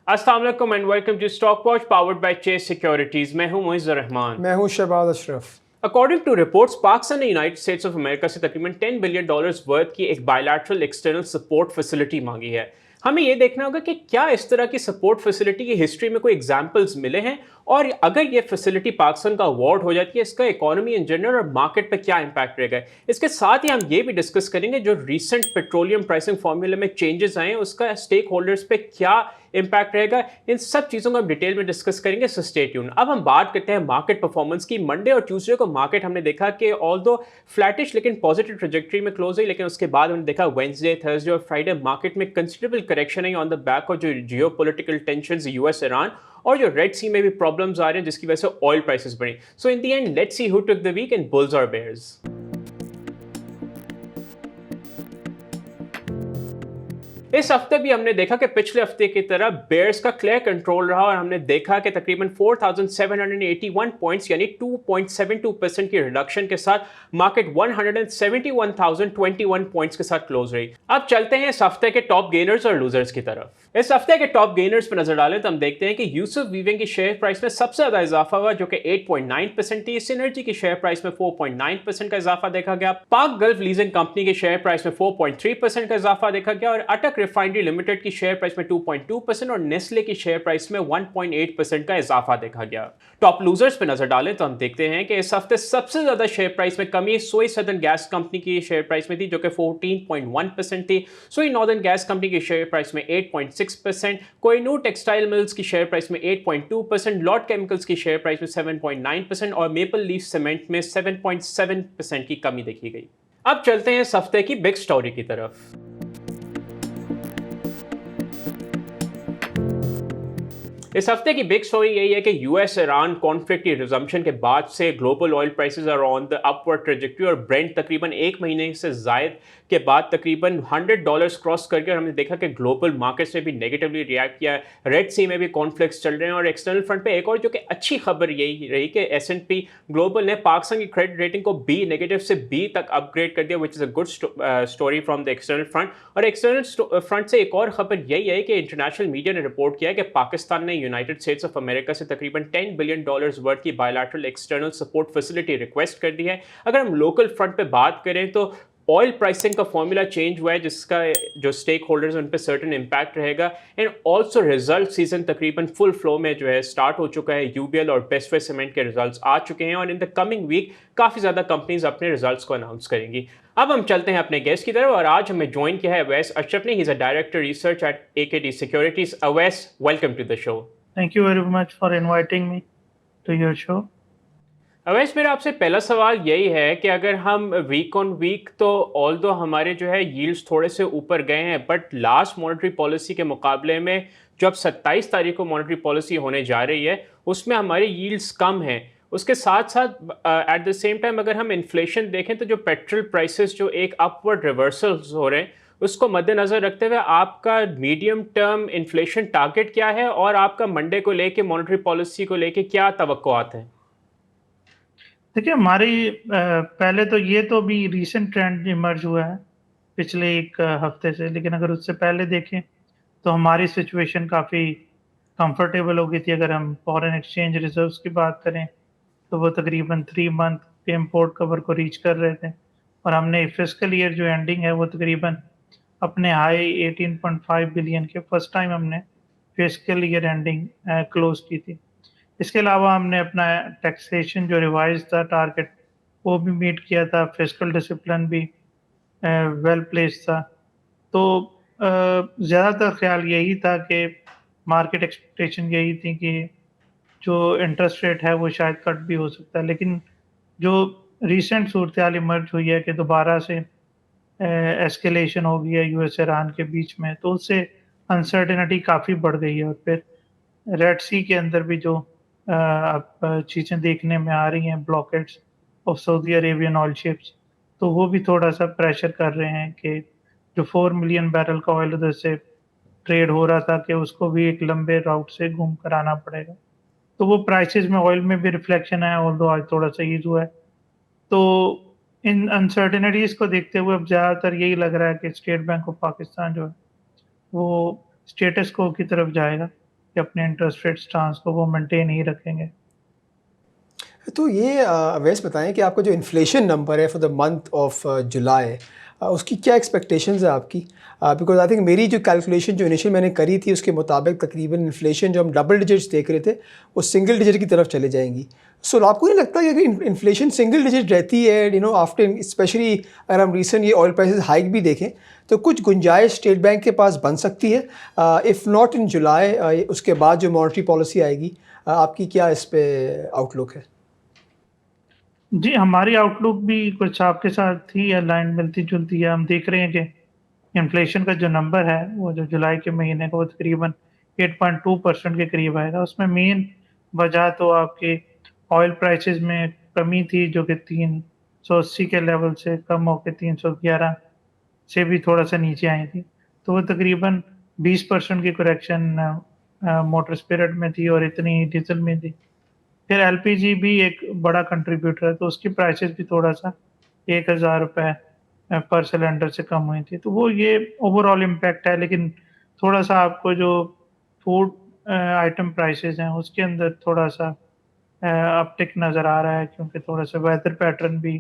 अस्सलाम वालेकुम and welcome to stock watch powered by Chase securities. मैं हूं मुइज़्ज़ रहमान। मैं हूं Shahbaz Ashraf. According to reports, Pakistan ने यूनाइटेड स्टेट्स ऑफ अमेरिका से तकरीबन $10 बिलियन वर्थ की एक बायलैटरल एक्सटर्नल सपोर्ट फैसिलिटी मांगी है। हमें यह देखना होगा कि क्या इस तरह की सपोर्ट फैसिलिटी की हिस्ट्री में कोई एग्जांपल्स मिले हैं, और अगर ये फैसिलिटी पाकिस्तान का अवार्ड हो जाती है, इसका इकोनॉमी इन जनरल और मार्केट पर क्या इंपैक्ट रहेगा। इसके साथ ही हम ये भी डिस्कस करेंगे जो रीसेंट पेट्रोलियम प्राइसिंग फॉर्मूले में चेंजेस आए हैं, उसका स्टेक होल्डर्स पे क्या इंपैक्ट रहेगा। इन सब चीज़ों को हम डिटेल में डिस्कस करेंगे, सो स्टे ट्यून। अब हम बात करते हैं मार्केट परफॉर्मेंस की। मंडे और ट्यूसडे को मार्केट हमने देखा कि ऑल्दो फ्लैटिश लेकिन पॉजिटिव ट्रेजेक्टरी में क्लोज हुई, लेकिन उसके बाद हमने देखा वेडनेसडे, थर्सडे और फ्राइडे मार्केट में कंसिडरेबल करेक्शन है ऑन द बैक ऑफ जो geo political tension US Iran और जो रेड सी में भी प्रॉब्लम्स आ रहे हैं, जिसकी वजह से ऑयल प्राइसेस बढ़ी। So in the end let's see who took the week end bulls और बेयर्स। इस हफ्ते भी हमने देखा कि पिछले हफ्ते की तरह बेयर्स का क्लियर कंट्रोल रहा और हमने देखा कि तकरीबन 4781 पॉइंट्स यानी 2.72% की रिडक्शन के साथ मार्केट 171,021 पॉइंट्स के साथ क्लोज रही। अब चलते हैं इस हफ्ते के टॉप गेनर्स और लूजर्स की तरफ। इस हफ्ते के टॉप गेनर्स पर नजर डालें तो हम देखते हैं कि यूसुफ वीविंग की शेयर प्राइस में सबसे ज्यादा इजाफा हुआ, जो कि 8.9% थी। सिनर्जी की शेयर प्राइस में 4.9% का इजाफा देखा गया। पाक गल्फ लीजिंग कंपनी की शेयर प्राइस में 4.3% का इजाफा देखा गया और अटक रिफाइनरी लिमिटेड की शेयर प्राइस में 2.2% और नेस्ले की शेयर प्राइस में 1.8% का इजाफा देखा गया। टॉप लूजर्स पे नजर डालें तो हम देखते हैं कि इस हफ्ते सबसे ज्यादा शेयर प्राइस में कमी सोई सदर्न गैस कंपनी की शेयर प्राइस में थी, जो कि 14.1% थी। सोई नॉर्दर्न गैस कंपनी की शेयर प्राइस में 8.6%, कोहिनूर टेक्सटाइल मिल्स की शेयर प्राइस में 8.2%, लॉर्ड केमिकल्स की शेयर प्राइस में 7.9% और मेपल लीफ सीमेंट में 7.7% की कमी देखी गई। अब चलते हैं इस हफ्ते की बिग स्टोरी की तरफ। इस हफ्ते की बिग स्टोरी यही है कि यूएस ईरान कॉन्फ्लिक्ट की रिजम्पशन के बाद से global oil prices are on the upward trajectory और ब्रेंट तकरीबन एक महीने से जायद के बाद तकरीबन $100 क्रॉस करके, और हमने देखा कि ग्लोबल मार्केट्स ने भी नेगेटिवली रिएक्ट किया है। रेड सी में भी कॉन्फ्लिक्ट्स चल रहे हैं और एक्सटर्नल फ्रंट पे एक और जो कि अच्छी खबर यही रही कि एस&पी ग्लोबल ने पाकिस्तान की क्रेडिट रेटिंग को बी नेगेटिव से बी तक अपग्रेड कर दिया, which is a good story from the external front. और एक्सटर्नल फ्रंट से एक और खबर यही है कि इंटरनेशनल मीडिया ने रिपोर्ट किया है कि पाकिस्तान ने यूनाइटेड स्टेट्स ऑफ अमेरिका से तकरीबन $10 बिलियन वर्थ की bilateral external support facility request कर दी है। अगर हम लोकल फ्रंट पे बात करें तो ऑयल प्राइसिंग का फॉर्मूला चेंज हुआ है, जिसका जो स्टेक होल्डर्स उन पे सर्टेन इंपैक्ट रहेगा। एंड ऑल्सो रिजल्ट सीजन तकरीबन फुल फ्लो में जो है स्टार्ट हो चुका है। यूबीएल और बेस्ट वे सीमेंट के रिजल्ट्स आ चुके हैं और इन द कमिंग वीक काफ़ी ज़्यादा कंपनीज अपने रिजल्ट्स को अनाउंस करेंगी। अब हम चलते हैं अपने गेस्ट की तरफ और आज हमें ज्वाइन किया है अवैस अशरफ ने। He is a director research at AKD securities. Awais, welcome to the show. Thank you very much for inviting me to your show. Awais, मेरा आपसे पहला सवाल यही है कि अगर हम वीक ऑन वीक तो ऑल्दो हमारे जो है यील्ड्स थोड़े से ऊपर गए हैं, बट लास्ट मॉनेटरी पॉलिसी के मुकाबले में जो अब 27 तारीख को मॉनेटरी पॉलिसी होने जा रही है उसमें हमारे यील्ड्स कम हैं। उसके साथ साथ एट द सेम टाइम अगर हम इन्फ्लेशन देखें तो जो पेट्रोल प्राइसेस जो एक अपवर्ड रिवर्सल्स हो रहे हैं, उसको मद्देनज़र रखते हुए आपका मीडियम टर्म इन्फ्लेशन टारगेट क्या है और आपका मंडे को लेके मॉनेटरी पॉलिसी को लेके क्या तवक्कुआत हैं? देखिए, हमारी पहले तो ये तो भी रीसेंट ट्रेंड इमर्ज हुआ है पिछले एक हफ्ते से, लेकिन अगर उससे पहले देखें तो हमारी सिचुएशन काफ़ी कंफर्टेबल हो गई थी। अगर हम फॉरेन एक्सचेंज रिजर्व्स की बात करें तो वो तकरीबन 3 मंथ के इम्पोर्ट कवर को रीच कर रहे थे और हमने फिस्कल ईयर जो एंडिंग है वो तकरीबन अपने हाई 18.5 बिलियन के फर्स्ट टाइम हमने फिस्कल ईयर एंडिंग क्लोज की थी। इसके अलावा हमने अपना टैक्सेशन जो रिवाइज था टारगेट वो भी मीट किया था। फिस्कल डिसिप्लिन भी वेल प्लेस्ड था। तो ज़्यादातर ख्याल यही था कि मार्केट एक्सपेक्टेशन यही थी कि जो इंटरेस्ट रेट है वो शायद कट भी हो सकता है, लेकिन जो रीसेंट सूरत-हाल इमर्ज हुई है कि दोबारा से एस्केलेशन हो गई है यूएस ईरान के बीच में, तो उससे अनसर्टेनिटी काफ़ी बढ़ गई है और फिर रेड सी के अंदर भी जो अब चीज़ें देखने में आ रही हैं, blockades of Saudi Arabian oil ships, तो वो भी थोड़ा-सा प्रेशर कर रहे हैं कि जो 4 मिलियन बैरल का ऑयल उधर से ट्रेड हो रहा था कि उसको भी एक लंबे राउट से घूम कर आना पड़ेगा। तो वो प्राइसेज़ में ऑयल में भी रिफ्लेक्शन है, ऑल्दो आज थोड़ा-सा ईज़ हुआ है। तो इन अनसर्टेनिटीज़ को देखते हुए अब ज़्यादातर यही लग रहा है कि स्टेट बैंक ऑफ पाकिस्तान जो है, वो स्टेटस को की तरफ जाएगा कि अपने इंटरेस्ट रेट स्टांस को वो मेंटेन ही रखेंगे। तो ये अवैस बताएँ कि आपका जो इन्फ्लेशन नंबर है for the month of July, उसकी क्या एक्सपेक्टेशंस है आपकी? बिकॉज़ आई थिंक मेरी जो कैलकुलेशन जो इनिशियल मैंने करी थी उसके मुताबिक तकरीबन इन्फ्लेशन जो हम डबल डिजिट्स देख रहे थे, वो सिंगल डिजिट की तरफ चले जाएँगी। सो आपको नहीं लगता कि अगर इन्फ्लेशन सिंगल डिजिट रहती है, यू नो आफ्टर स्पेशली अगर हम रिसेंट ये ऑयल प्राइसेस हाइक भी देखें, तो कुछ गुंजाइश स्टेट बैंक के पास बन सकती है? इफ़ नॉट इन जुलाई, उसके बाद जो मॉनेटरी पॉलिसी आएगी, आपकी क्या इस पे आउटलुक है? जी, हमारी आउटलुक भी कुछ आपके साथ ही अलाइन मिलती-जुलती है। हम देख रहे हैं कि इन्फ्लेशन का जो नंबर है, वो जो जुलाई के महीने का वो तकरीबन 8.2% के करीब आएगा। उसमें मेन वजह तो आपके ऑयल प्राइसेज़ में कमी थी, जो कि 380 के लेवल से कम होके 311 से भी थोड़ा-सा नीचे आई थी। तो वो तकरीबन 20% की करेक्शन मोटर स्पिरिट में थी और इतनी डीज़ल में थी। फिर एलपीजी भी एक बड़ा कंट्रीब्यूटर है, तो उसकी प्राइसेज़ भी थोड़ा-सा ₹1000 पर सिलेंडर से कम हुई थी। तो वो ये ओवरऑल इम्पैक्ट है, लेकिन थोड़ा-सा आपको जो फूड आइटम प्राइसेज़ हैं, उसके अंदर थोड़ा-सा अपटिक नज़र आ रहा है, क्योंकि थोड़ा-सा वेदर पैटर्न भी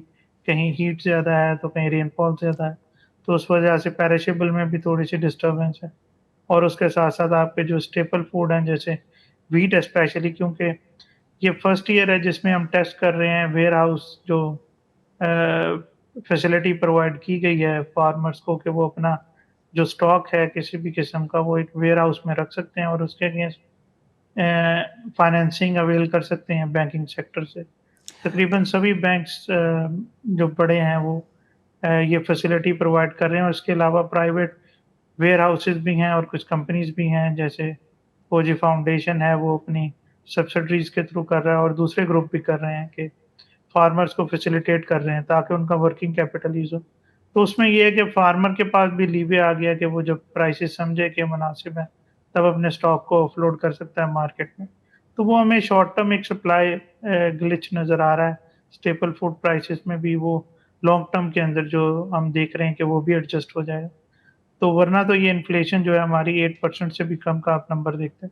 कहीं हीट ज़्यादा है, तो कहीं रेनफॉल ज़्यादा है। तो उस वजह से पेरिशेबल में भी थोड़ी-सी डिस्टर्बेंस है। और उसके साथ-साथ आपके जो स्टेपल फूड हैं, जैसे व्हीट स्पेशली, क्योंकि ये फर्स्ट ईयर है जिसमें हम टेस्ट कर रहे हैं वेयरहाउस जो फैसिलिटी प्रोवाइड की गई है फार्मर्स को, कि वो अपना जो स्टॉक है किसी भी किस्म का वो एक वेयरहाउस में रख सकते हैं और उसके अगेंस्ट फाइनेंसिंग अवेल कर सकते हैं बैंकिंग सेक्टर से। तकरीबन सभी बैंक्स जो बड़े हैं वो ये फैसिलिटी प्रोवाइड कर रहे हैं, और इसके अलावा प्राइवेट वेयरहाउसेज़ भी हैं और कुछ कंपनीज़ भी हैं, जैसे फौजी फाउंडेशन है, वो अपनी सब्सिडीज़ के थ्रू कर रहा है, और दूसरे ग्रुप भी कर रहे हैं कि फार्मर्स को फैसिलिटेट कर रहे हैं ताकि उनका वर्किंग कैपिटल यूज़ हो। तो उसमें ये है कि फार्मर के पास भी लीवे आ गया कि वो जब प्राइसेज़ समझे कि मुनासिब है, तब अपने स्टॉक को ऑफलोड कर सकता है मार्केट में। तो वो हमें शॉर्ट टर्म एक सप्लाई ग्लिच नज़र आ रहा है। स्टेपल फूड प्राइसेज़ में भी वो लॉन्ग टर्म के अंदर जो हम देख रहे हैं कि वो भी एडजस्ट हो जाएगा। तो वरना तो ये इन्फ्लेशन जो है हमारी 8% से भी कम का आप नंबर देखते हैं।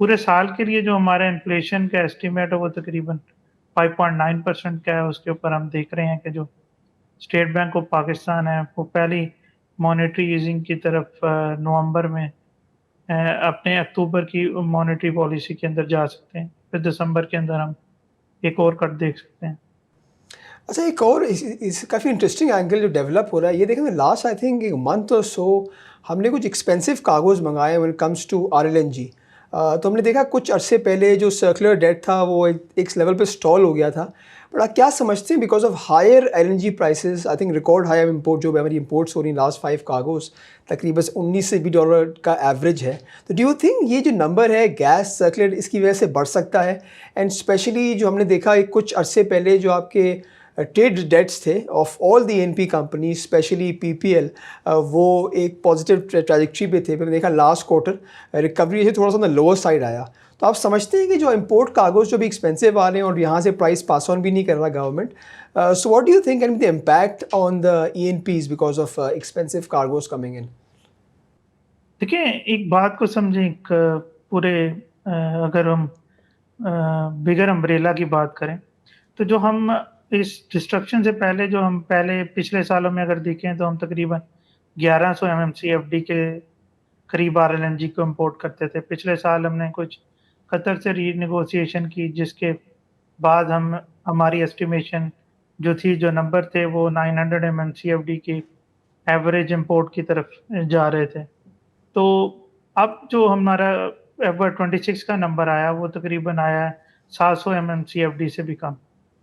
पूरे साल के लिए जो हमारा इन्फ्लेशन का एस्टीमेट है वो तकरीबन 5.9% का है। उसके ऊपर हम देख रहे हैं कि जो स्टेट बैंक ऑफ पाकिस्तान है, वो पहली मॉनेटरी ईज़िंग की तरफ नवंबर में अपने अक्टूबर की मॉनेटरी पॉलिसी के अंदर जा सकते हैं। फिर दिसंबर के अंदर हम एक और कट देख सकते हैं। अच्छा, एक और इस काफ़ी इंटरेस्टिंग एंगल जो डेवलप हो रहा है, ये देखें ना, लास्ट आई थिंक एक मंथ और सो हमने कुछ एक्सपेंसिव कार्गोज़ मंगाए व्हेन इट कम्स टू आरएलएनजी। तो हमने देखा कुछ अरसे पहले जो सर्कुलर डेट था वो एक लेवल पे स्टॉल हो गया था। बट आप क्या समझते हैं, because of higher LNG prices, I think record higher import जो हमारी इम्पोर्ट्स हो रही लास्ट 5 कार्गोज़, तकरीबन $19 से $20 का एवरेज है। तो डू यू थिंक ये जो नंबर है गैस सर्कुलर, इसकी वजह से बढ़ सकता है? एंड स्पेशली जो हमने देखा एक कुछ अरसे पहले जो आपके ट्रेड डेट्स थे of all the NP company specially PPL, वो एक पॉजिटिव ट्रैजेक्टरी पे थे। मैंने देखा लास्ट क्वार्टर रिकवरी से थोड़ा सा ना लोअर साइड आया। तो आप समझते हैं कि जो इम्पोर्ट कार्गोज जो भी एक्सपेंसिव आ रहे हैं और यहाँ से प्राइस पास ऑन भी नहीं कर रहा government, so what do you think and the impact on the ENPs because of expensive cargoes coming in? देखिए, एक बात को समझें, एक पूरे अगर हम बिगर अम्ब्रेला की बात करें, तो जो हम इस डिस्ट्रक्शन से पहले जो हम पहले पिछले सालों में अगर देखें, तो हम तकरीबन 1100 एमएमसीएफडी के करीब आरएलएनजी को इम्पोर्ट करते थे। पिछले साल हमने कुछ कतर से रीनेगोशिएशन की, जिसके बाद हम हमारी एस्टिमेशन जो थी, जो नंबर थे, वो 900 एमएमसीएफडी की एवरेज इम्पोर्ट की तरफ जा रहे थे। तो अब जो हमारा एफवाई 26 का नंबर आया, वो तकरीबन आया है 700 एमएमसीएफडी से भी कम।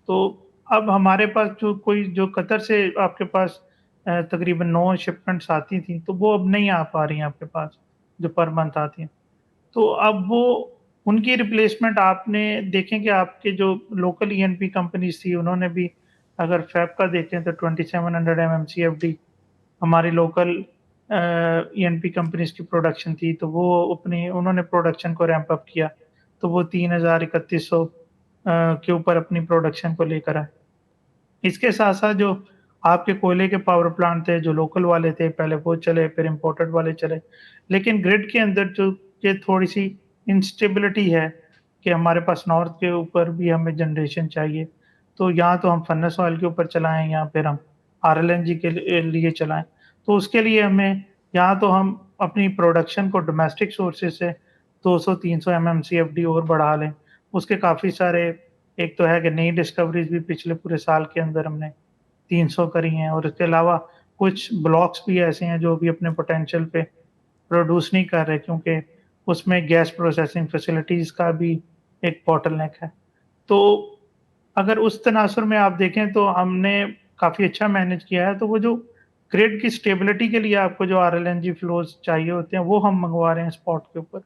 तो अब हमारे पास जो कतर से आपके पास तकरीबन 9 शिपमेंट्स आती थी, तो वो अब नहीं आ पा रही हैं आपके पास, जो पर मंथ आती हैं। तो अब वो उनकी रिप्लेसमेंट आपने देखें कि आपके जो लोकल ईएनपी कंपनीज़ थी, उन्होंने भी अगर फ़ेब का देखें तो 2700 एमएमसीएफडी हमारी लोकल ईएनपी कंपनीज़ की प्रोडक्शन थी, तो वो उन्होंने प्रोडक्शन को रैंप अप किया, तो वो 3100 के ऊपर अपनी प्रोडक्शन को लेकर आए। इसके साथ-साथ जो आपके कोयले के पावर प्लांट थे, जो लोकल वाले थे, पहले वो चले, फिर इम्पोर्टेड वाले चले। लेकिन ग्रिड के अंदर जो ये थोड़ी-सी इंस्टेबिलिटी है कि हमारे पास नॉर्थ के ऊपर भी हमें जनरेशन चाहिए। तो या तो हम फर्नेस ऑयल के ऊपर चलाएँ या फिर हम आरएलएनजी के लिए चलाएँ। तो उसके लिए हमें या तो हम अपनी प्रोडक्शन को डोमेस्टिक सोर्सेज़ से 200-300 एमएमसीएफडी और बढ़ा लें। उसके काफ़ी सारे, एक तो है कि नई डिस्कवरीज़ भी पिछले पूरे साल के अंदर हमने 300 करी हैं, और इसके अलावा कुछ ब्लॉक्स भी ऐसे हैं जो अभी अपने पोटेंशियल पे प्रोड्यूस नहीं कर रहे, क्योंकि उसमें गैस प्रोसेसिंग फैसिलिटीज़ का भी एक बॉटलनेक है। तो अगर उस तनासुर में आप देखें तो हमने काफ़ी अच्छा मैनेज किया है। तो वो जो ग्रिड की स्टेबिलिटी के लिए आपको जो आरएलएनजी फ्लोज़ चाहिए होते हैं, वो हम मँगवा रहे हैं स्पॉट के ऊपर।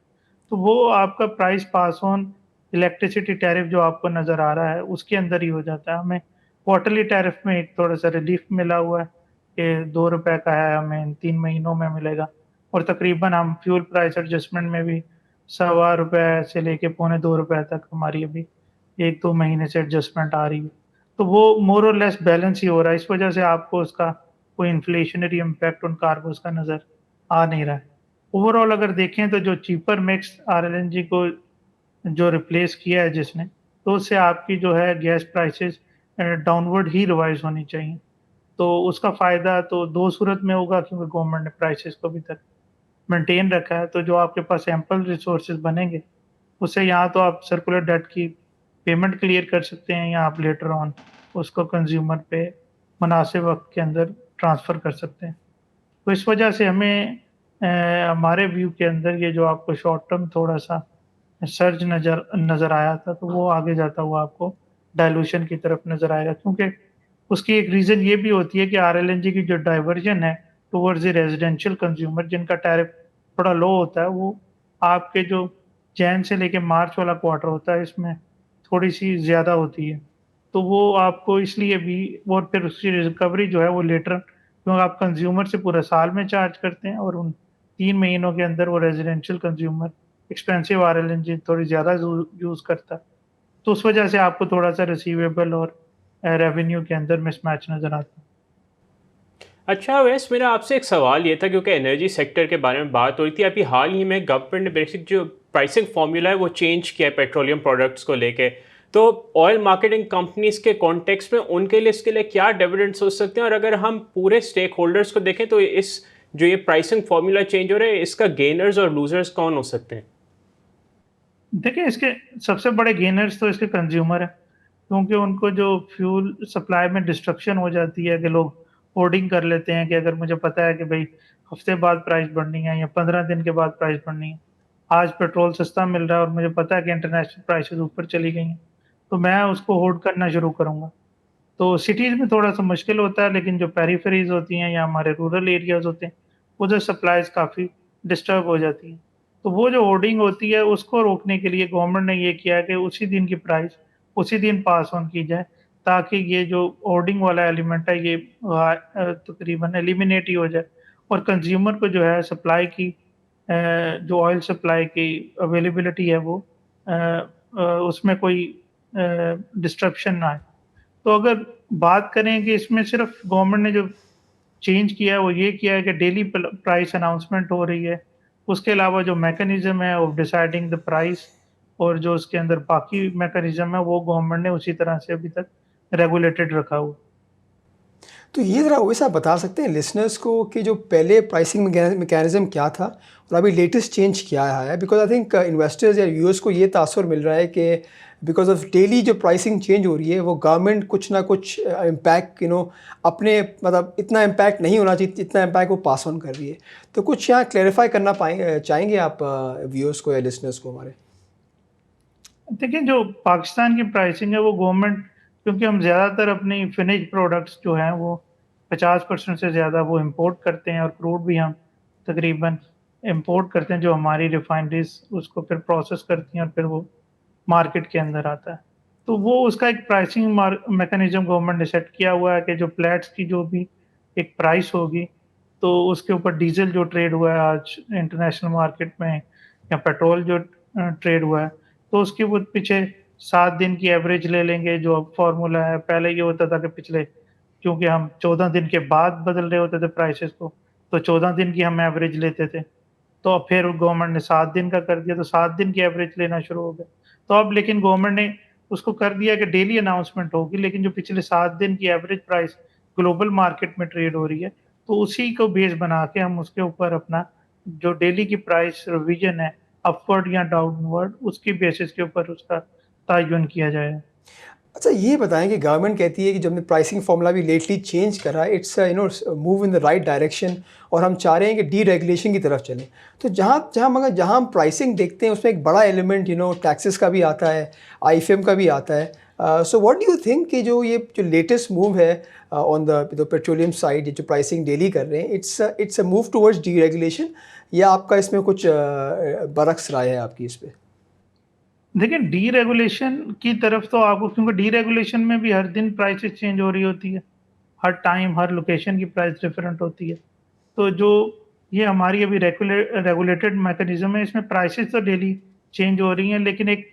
तो वो आपका price pass on electricity tariff जो आपको नज़र आ रहा है, उसके अंदर ही हो जाता है। हमें क्वार्टरली टैरिफ में एक थोड़ा-सा रिलीफ़ मिला हुआ है कि ₹2 का है, हमें इन 3 महीनों में मिलेगा, और तकरीबन हम फ्यूल प्राइस एडजस्टमेंट में भी सवा रुपए से लेके पौने ₹2 तक हमारी अभी 1-2 महीने से एडजस्टमेंट आ रही है। तो वो मोर और लेस बैलेंस ही हो रहा है। इस वजह से आपको उसका कोई इन्फ्लेशनरी इम्पैक्ट उन कार्गोज़ का नज़र आ नहीं रहा है। ओवरऑल अगर देखें तो जो चीपर मिक्स आरएलएनजी को जो रिप्लेस किया है जिसने, तो उससे आपकी जो है गैस प्राइसेज़ डाउनवर्ड ही रिवाइज़ होनी चाहिए। तो उसका फ़ायदा तो 2 सूरत में होगा, क्योंकि गवर्नमेंट ने प्राइसेज़ को अभी तक मेंटेन रखा है। तो जो आपके पास एम्पल रिसोर्सेज़ बनेंगे, उससे या तो आप सर्कुलर डेट की पेमेंट क्लियर कर सकते हैं, या आप लेटर ऑन उसको कंज़्यूमर पे मुनासिब वक़्त के अंदर ट्रांसफ़र कर सकते हैं। तो इस वजह से हमें हमारे व्यू के अंदर ये जो आपको शॉर्ट टर्म थोड़ा-सा सर्ज नज़र नज़र आया था, तो वो आगे जाता हुआ आपको डाइल्यूशन की तरफ नज़र आएगा, क्योंकि उसकी एक रीज़न ये भी होती है कि आरएलएनजी की जो डाइवर्जन है टुवर्ड्स द रेज़िडेंशियल कंज़्यूमर, जिनका टैरिफ थोड़ा लो होता है, वो आपके जो जैन से लेके मार्च वाला क्वार्टर होता है, इसमें थोड़ी-सी ज़्यादा होती है। तो वो आपको इसलिए भी, और फिर उसकी रिकवरी जो है वो लेटर, क्योंकि आप कंज़्यूमर से पूरे साल में चार्ज करते हैं, और उन 3 महीनों के अंदर वो रेज़िडेंशियल कंज़्यूमर एक्सपेंसिव आरएलएनजी थोड़ी ज़्यादा यूज़ करता है। तो उस वजह से आपको थोड़ा-सा रिसीवेबल और रेवेन्यू के अंदर मिसमैच नज़र आता है। अच्छा वैस मेरा आपसे एक सवाल ये था, क्योंकि एनर्जी सेक्टर के बारे में बात हो रही थी, अभी हाल ही में गवर्नमेंट ने बेसिक जो प्राइसिंग फार्मूला है वो चेंज किया है पेट्रोलियम प्रोडक्ट्स को लेके। तो ऑयल मार्केटिंग कंपनीज के कॉन्टेक्स्ट में उनके लिए इसके लिए क्या डिविडेंड्स हो सकते हैं, और अगर हम पूरे स्टेक होल्डर्स को देखें तो इस जो ये प्राइसिंग फार्मूला चेंज हो रहा है, इसका गेनर्स और लूजर्स कौन हो सकते हैं? देखिए, इसके सबसे बड़े गेनर्स तो इसके कंज़्यूमर हैं, क्योंकि उनको जो फ्यूल सप्लाई में डिस्ट्रक्शन हो जाती है, कि लोग होर्डिंग कर लेते हैं कि अगर मुझे पता है कि भई हफ़्ते बाद प्राइस बढ़नी है या 15 दिन के बाद प्राइस बढ़नी है। आज पेट्रोल सस्ता मिल रहा है और मुझे पता है कि इंटरनेशनल प्राइसेज़ ऊपर चली गई हैं, तो मैं उसको होल्ड करना शुरू करूँगा। तो सिटीज़ में थोड़ा-सा मुश्किल होता है, लेकिन जो पेरिफेरीज़ होती हैं या हमारे रूरल एरियाज़ होते हैं, उधर सप्लाइज़ काफ़ी डिस्टर्ब हो जाती हैं। तो वो जो होर्डिंग होती है, उसको रोकने के लिए गवर्नमेंट ने ये किया है कि उसी दिन की प्राइस उसी दिन पास ऑन की जाए, ताकि ये जो होर्डिंग वाला एलिमेंट है, ये तकरीबन एलिमिनेट ही हो जाए, और कंज़्यूमर को जो है सप्लाई की जो ऑयल सप्लाई की अवेलेबिलिटी है, वो उसमें कोई डिस्ट्रप्शन ना आए। तो अगर बात करें कि इसमें सिर्फ़ गवर्नमेंट ने जो चेंज किया है, वो ये किया है कि डेली प्राइस अनाउंसमेंट हो रही है। उसके अलावा जो मैकेनिज़्म है ऑफ डिसाइडिंग द प्राइस, और जो उसके अंदर बाकी मैकेनिज़्म है, वो गवर्नमेंट ने उसी तरह से अभी तक रेगुलेटेड रखा हुआ है। तो ये ज़रा वैसे आप बता सकते हैं लिसनर्स को कि जो पहले प्राइसिंग मैकेनिज़्म क्या था और अभी लेटेस्ट चेंज क्या आया है? बिकॉज़ आई थिंक इन्वेस्टर्स या व्यूअर्स को ये तासुर मिल रहा है कि बिकॉज़ ऑफ डेली जो प्राइसिंग चेंज हो रही है, वो गवर्नमेंट कुछ ना कुछ इम्पैक्ट अपने मतलब इतना इम्पैक्ट नहीं होना चाहिए जितना इम्पैक्ट वो पास ऑन कर रही है। तो कुछ यहाँ क्लैरिफ़ाई करना चाहेंगे आप व्यूअर्स को या लिसनर्स को हमारे? देखिए, जो पाकिस्तान की प्राइसिंग है, वो गवर्नमेंट, क्योंकि हम ज़्यादातर अपनी फिनिश्ड प्रोडक्ट्स जो हैं वो 50% से ज़्यादा वो इम्पोर्ट करते हैं, और क्रूड भी हम तकरीबन इम्पोर्ट करते हैं, जो हमारी रिफाइनरीज़ उसको फिर प्रोसेस करती हैं, और फिर वो मार्केट के अंदर आता है। तो वो उसका एक प्राइसिंग मैकेनिज़्म गवर्नमेंट ने सेट किया हुआ है कि जो फ्लैट्स की जो भी एक प्राइस होगी, तो उसके ऊपर डीज़ल जो ट्रेड हुआ है आज इंटरनेशनल मार्केट में, या पेट्रोल जो ट्रेड हुआ है, तो उसके वो पीछे 7 दिन की एवरेज ले लेंगे, जो अब फ़ॉर्मूला है। पहले ये होता था कि पिछले, क्योंकि हम 14 दिन के बाद बदल रहे होते थे प्राइसेज़ को, तो 14 दिन की हम एवरेज लेते थे। तो फिर गवर्नमेंट ने 7 दिन का कर दिया, तो 7 दिन की एवरेज लेना शुरू हो गया। तो अब लेकिन गवर्नमेंट ने उसको कर दिया कि डेली अनाउंसमेंट होगी, लेकिन जो पिछले 7 दिन की एवरेज प्राइस ग्लोबल मार्केट में ट्रेड हो रही है, तो उसी को बेस बना के हम उसके ऊपर अपना जो डेली की प्राइस रिवीजन है, अपवर्ड या डाउनवर्ड, उसकी बेसिस के ऊपर उसका तयन किया जाएगा। अच्छा ये बताएं कि गवर्नमेंट कहती है कि जब हमने प्राइसिंग फार्मूला भी लेटली चेंज करा, it's move in the right direction, और हम चाह रहे हैं कि डी रेगुलेशन की तरफ चलें। तो जहाँ हम प्राइसिंग देखते हैं उसमें एक बड़ा एलिमेंट टैक्सेस का भी आता है, आईफएम का भी आता है। सो व्हाट डू यू थिंक कि जो लेटेस्ट मूव है ऑन द पेट्रोलियम साइड, जो प्राइसिंग डेली कर रहे हैं, it's a move towards D regulation, या आपका इसमें कुछ बरक्स राय है आपकी इस पे? देखिए, डीरेगुलेशन की तरफ तो आपको, क्योंकि डीरेगुलेशन में भी हर दिन प्राइसेस चेंज हो रही होती है। हर टाइम, हर लोकेशन की प्राइस डिफरेंट होती है। तो जो ये हमारी अभी रेगुलेटेड मैकेनिज़्म है, इसमें प्राइसेस तो डेली चेंज हो रही हैं, लेकिन एक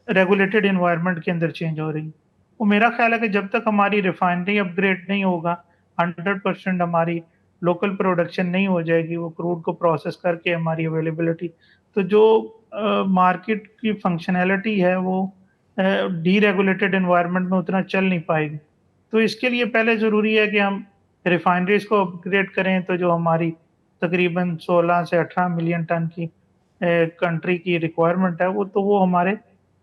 रेगुलेटेड एनवायरनमेंट के अंदर चेंज हो रही हैं। तो मेरा ख़्याल है कि जब तक हमारी रिफाइनरी अपग्रेड नहीं होगा, 100% हमारी लोकल प्रोडक्शन नहीं हो जाएगी, वो क्रूड को प्रोसेस करके हमारी अवेलेबिलिटी, तो जो मार्केट की फंक्शनैलिटी है वो डीरेगुलेटेड एनवायरनमेंट में उतना चल नहीं पाएगी। तो इसके लिए पहले ज़रूरी है कि हम रिफाइनरीज़ को अपग्रेड करें, तो जो हमारी तकरीबन 16 से 18 मिलियन टन की कंट्री की रिक्वायरमेंट है, वो हमारे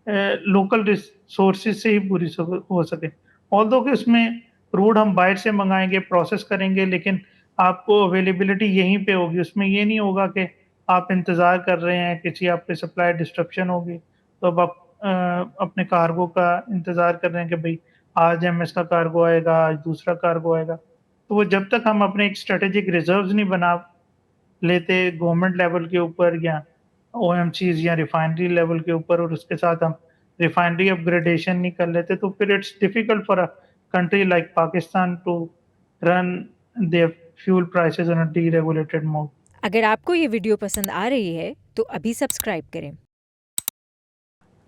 लोकल रिसोर्सेज़ से ही पूरी हो सके। ऑल्दो कि उसमें क्रूड हम बाहर से मँगाएँगे, प्रोसेस करेंगे, लेकिन आपको अवेलेबिलिटी यहीं पे होगी। उसमें ये नहीं होगा कि आप इंतज़ार कर रहे हैं, किसी आपके सप्लाई डिस्ट्रप्शन होगी, तो अब आप अपने कार्गो का इंतज़ार कर रहे हैं कि भई आज एमएस का कार्गो आएगा, आज दूसरा कार्गो आएगा। तो वो जब तक हम अपने एक स्ट्रैटेजिक रिज़र्व्स नहीं बना लेते गवर्नमेंट लेवल के ऊपर या ओएमसीज़ या रिफाइनरी लेवल के ऊपर, और उसके साथ हम रिफाइनरी अपग्रेडेशन नहीं कर लेते, तो फिर it's difficult for a country like Pakistan to run their fuel prices on a deregulated mode. अगर आपको ये वीडियो पसंद आ रही है तो अभी सब्सक्राइब करें।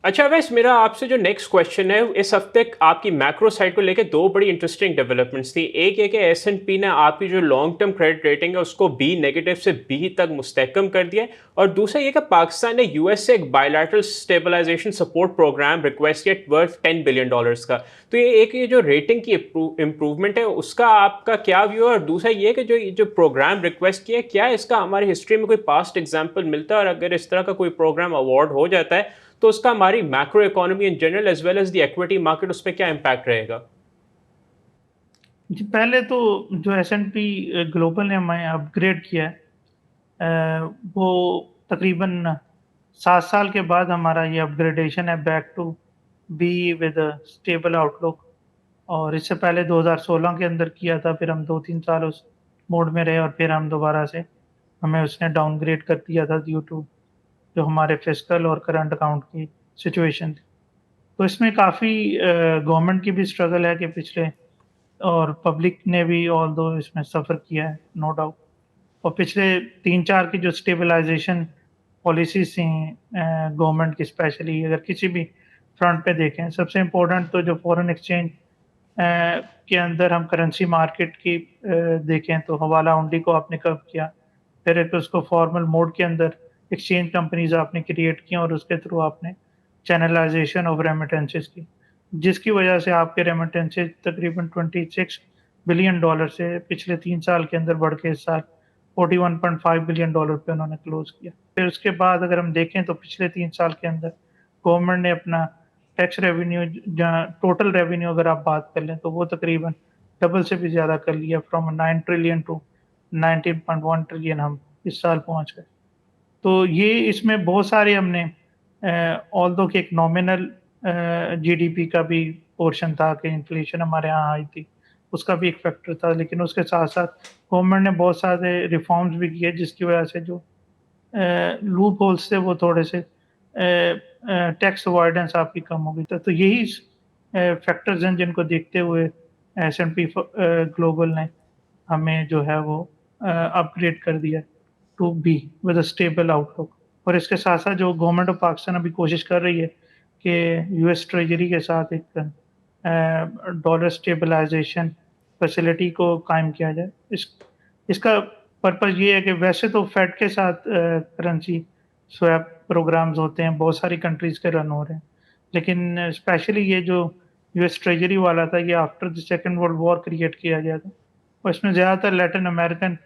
अच्छा वैस, मेरा आपसे जो नेक्स्ट क्वेश्चन है, इस हफ्ते आपकी मैक्रो साइड को लेकर दो बड़ी इंटरेस्टिंग डेवलपमेंट्स थी। एक ये कि एस&पी ने आपकी जो लॉन्ग टर्म क्रेडिट रेटिंग है उसको बी नेगेटिव से बी तक मुस्तहकम कर दिया है, और दूसरा ये कि पाकिस्तान ने यूएस से एक bilateral stabilisation support program request किया वर्थ $10 बिलियन का। तो ये जो रेटिंग की इम्प्रूवमेंट है उसका आपका क्या व्यू है? और दूसरा ये कि जो प्रोग्राम रिक्वेस्ट किया, क्या इसका हमारी हिस्ट्री में कोई पास्ट एग्जाम्पल मिलता है, और अगर इस तरह का कोई प्रोग्राम अवार्ड हो जाता है तो उसका हमारी macro economy in general as well as the equity market, उस पर क्या इम्पैक्ट रहेगा? जी, पहले तो जो एस&पी ग्लोबल ने हमें अपग्रेड किया है, वो तकरीबन 7 साल के बाद हमारा ये अपग्रेडेशन है back to B with a stable outlook. और इससे पहले 2016 के अंदर किया था, फिर हम 2-3 साल उस मोड में रहे, और फिर हम दोबारा से हमें उसने डाउनग्रेड कर दिया था ड्यू टू जो हमारे फिस्कल और करंट अकाउंट की सिचुएशन थी। तो इसमें काफ़ी गवर्नमेंट की भी स्ट्रगल है कि पिछले, और पब्लिक ने भी ऑल्दो इसमें सफ़र किया है, नो डाउट। और पिछले 3-4 की जो स्टेबलाइज़ेशन पॉलिसीज़ थी गवर्नमेंट की, स्पेशली अगर किसी भी फ्रंट पे देखें, सबसे इम्पोर्टेंट तो जो फ़ॉरेन एक्सचेंज के अंदर हम करेंसी मार्केट की देखें, तो हवाला हुंडी को आपने कब किया, फिर एक उसको फॉर्मल मोड के अंदर एक्सचेंज कंपनीज़ आपने क्रिएट की, और उसके थ्रू आपने चैनलाइज़ेशन ऑफ रेमिटेंसेस की, जिसकी वजह से आपके रेमिटेंसेस तकरीबन $26 बिलियन से पिछले 3 साल के अंदर बढ़ के इस साल $41.5 बिलियन पे उन्होंने क्लोज़ किया। फिर उसके बाद अगर हम देखें तो पिछले 3 साल के अंदर गवर्नमेंट ने अपना टैक्स रेवेन्यू, जहाँ टोटल रेवेन्यू अगर आप बात कर लें, तो वो तकरीबन डबल से भी ज़्यादा कर लिया, फ्रॉम 9 ट्रिलियन टू 19.1 ट्रिलियन हम इस साल पहुँच गए। तो ये इसमें बहुत सारे हमने ऑल्दो कि एक नॉमिनल जीडीपी का भी पोर्शन था कि इन्फ्लेशन हमारे यहाँ आई थी, उसका भी एक फैक्टर था, लेकिन उसके साथ-साथ गवर्नमेंट ने बहुत सारे रिफॉर्म्स भी किए, जिसकी वजह से जो लूप होल्स थे वो थोड़े से टैक्स अवॉइडेंस आपकी कम हो गई। तो यही फैक्टर्स हैं जिनको देखते हुए एस&पी ग्लोबल ने हमें जो है वो अपग्रेड कर दिया to B with a stable outlook. और इसके साथ-साथ जो गवर्नमेंट ऑफ पाकिस्तान अभी कोशिश कर रही है कि यूएस ट्रेजरी के साथ एक डॉलर स्टेबलाइज़ेशन फैसिलिटी को कायम किया जाए। इसका पर्पज़ ये है कि वैसे तो फेड के साथ करेंसी स्वैप प्रोग्राम्स होते हैं, बहुत सारी कंट्रीज़ के रन हो रहे हैं। लेकिन स्पेशली ये जो यूएस ट्रेजरी वाला था, ये after the second world war create किया गया था और इसमें ज़्यादातर लैटिन अमेरिकन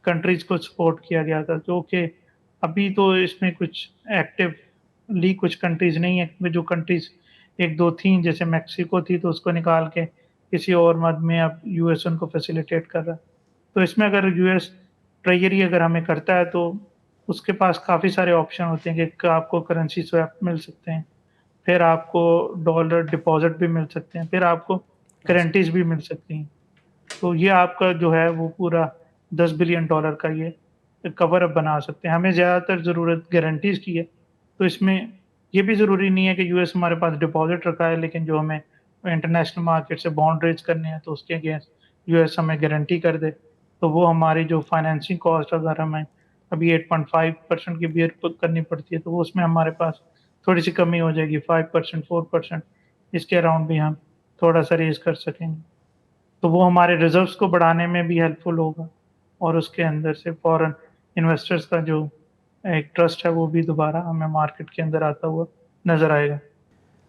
कंट्रीज़ को सपोर्ट किया गया था, जो कि अभी तो इसमें कुछ एक्टिवली कुछ कंट्रीज़ नहीं है, क्योंकि जो कंट्रीज़ 1-2 थीं, जैसे मेक्सिको थी, तो उसको निकाल के किसी और मद में अब यूएस उनको फैसिलिटेट कर रहा है। तो इसमें अगर यूएस ट्रेजरी अगर हमें करता है, तो उसके पास काफ़ी सारे ऑप्शन होते हैं कि आपको करेंसी स्वैप मिल सकते हैं, फिर आपको डॉलर डिपॉज़िट भी मिल सकते हैं, फिर आपको गारंटीज़ भी मिल सकती हैं। तो ये आपका जो है वो पूरा $10 बिलियन का ये कवर अप बना सकते हैं। हमें ज़्यादातर ज़रूरत गारंटीज़ की है, तो इसमें ये भी ज़रूरी नहीं है कि यूएस हमारे पास डिपॉज़िट रखा है, लेकिन जो हमें इंटरनेशनल मार्केट से बॉन्ड रेज़ करने हैं, तो उसके अगेंस्ट यूएस हमें गारंटी कर दे, तो वो हमारी जो फाइनेंसिंग कॉस्ट अगर हमें अभी 8.5% की बियर प करनी पड़ती है, तो वो उसमें हमारे पास थोड़ी-सी कमी हो जाएगी, 5%, 4% इसके अराउंड भी हम थोड़ा-सा रेज़ कर सकेंगे। तो वो हमारे रिज़र्व्स को बढ़ाने में भी हेल्पफुल होगा और उसके अंदर से फ़ॉरेन इन्वेस्टर्स का जो एक ट्रस्ट है, वो भी दोबारा हमें मार्केट के अंदर आता हुआ नज़र आएगा।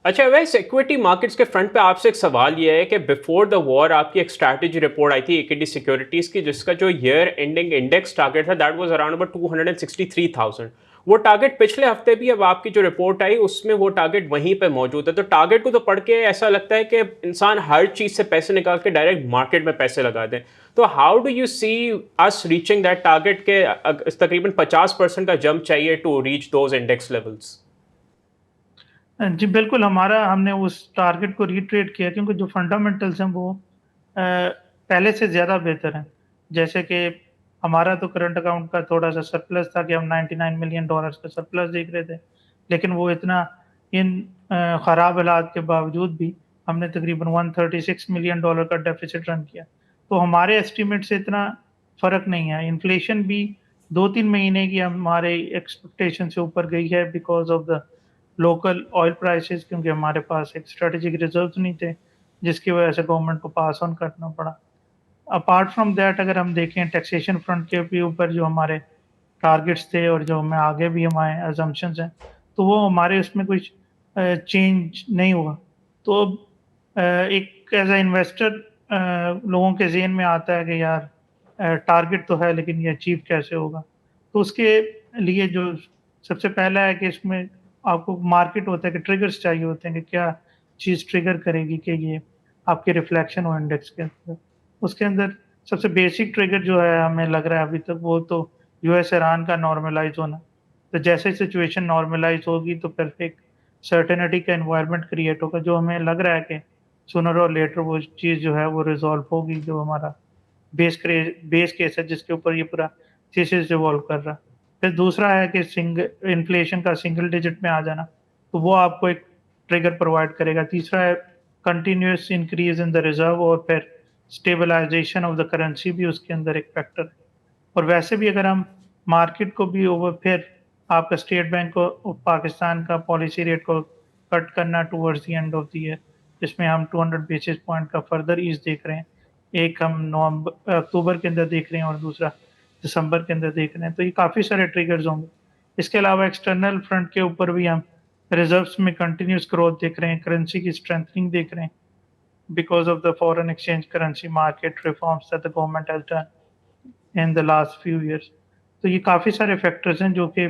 अच्छा, वैसे इक्विटी मार्केट्स के फ्रंट पे आपसे एक सवाल ये है कि बिफोर द वॉर आपकी एक स्ट्रैटेजी रिपोर्ट आई थी इक्विटी सिक्योरिटीज़ की, जिसका जो ईयर एंडिंग इंडेक्स टारगेट था दैट वाज अराउंड अबाउट 263,000। वो टारगेट पिछले हफ्ते भी अब आपकी जो रिपोर्ट आई उसमें वो टारगेट वहीं पे मौजूद है। तो टारगेट को तो पढ़ के ऐसा लगता है कि इंसान हर चीज़ से पैसे निकाल के डायरेक्ट मार्केट में पैसे लगा दें। तो how do you see us reaching that target के तकरीबन 50% का जंप चाहिए to reach those index levels? जी, बिल्कुल हमने उस टारगेट को रीट्रेट किया, क्योंकि जो फंडामेंटल्स हैं वो पहले से ज़्यादा बेहतर हैं। जैसे कि हमारा तो करंट अकाउंट का थोड़ा-सा सरप्लस था कि हम $99 मिलियन का सरप्लस देख रहे थे। लेकिन वो इतना इन ख़राब हालात के बावजूद भी हमने तकरीबन $136 मिलियन का डेफ़िसिट रन किया। तो हमारे एस्टीमेट से इतना फ़र्क नहीं है। इन्फ्लेशन भी 2-3 महीने की हमारे एक्सपेक्टेशन से ऊपर गई है because of the local oil prices, क्योंकि हमारे पास एक स्ट्रैटेजिक रिजर्व्स नहीं थे, जिसकी वजह से गवर्नमेंट को पास ऑन करना पड़ा। अपार्ट फ्रॉम दैट अगर हम देखें टैक्सेशन फ्रंट के भी ऊपर जो हमारे टारगेट्स थे और जो हमें आगे भी हमारे अज़म्पशन्स हैं, तो वो हमारे उसमें कुछ चेंज नहीं हुआ। तो अब एक एज़ अ इन्वेस्टर लोगों के ज़हन में आता है कि यार टारगेट तो है, लेकिन ये अचीव कैसे होगा? तो उसके लिए जो सबसे पहला है कि इसमें आपको मार्केट होता है कि ट्रिगर्स चाहिए होते हैं कि क्या चीज़ ट्रिगर करेगी कि ये आपके रिफ्लेक्शन हो इंडेक्स के अंदर। उसके अंदर सबसे बेसिक ट्रिगर जो है हमें लग रहा है अभी तक, वो तो यूएस ईरान का नॉर्मलाइज़ होना। तो जैसे ही सिचुएशन नॉर्मलाइज़ होगी, तो फिर एक सर्टेनिटी का एनवायरनमेंट क्रिएट होगा, जो हमें लग रहा है कि सूनर और लेटर वो चीज़ जो है वो रिज़ॉल्व होगी, जो हमारा बेस केस है जिसके ऊपर ये पूरा थीसिस रिवॉल्व कर रहा है। फिर दूसरा है कि इन्फ्लेशन का सिंगल डिजिट में आ जाना, तो वो आपको एक ट्रिगर प्रोवाइड करेगा। तीसरा है continuous increase in the reserve, और फिर स्टेबलाइज़ेशन ऑफ द करेंसी भी उसके अंदर एक फैक्टर है। और वैसे भी अगर हम मार्केट को भी ओवर फिर आपका स्टेट बैंक ऑफ पाकिस्तान का पॉलिसी रेट को कट करना towards the end of the year, जिसमें हम 200 बेसिस पॉइंट का फर्दर ईज़ देख रहे हैं। एक हम अक्टूबर के अंदर देख रहे हैं और दूसरा दिसंबर के अंदर देख रहे हैं, तो ये काफ़ी सारे ट्रिगर्स होंगे। इसके अलावा एक्सटर्नल फ्रंट के ऊपर भी हम रिज़र्व्स में कंटिन्यूअस ग्रोथ देख रहे हैं, करेंसी की स्ट्रेंथनिंग देख रहे हैं because of the foreign exchange currency market reforms that the government has done in the last few years. तो ये काफ़ी सारे फैक्टर्स हैं जो कि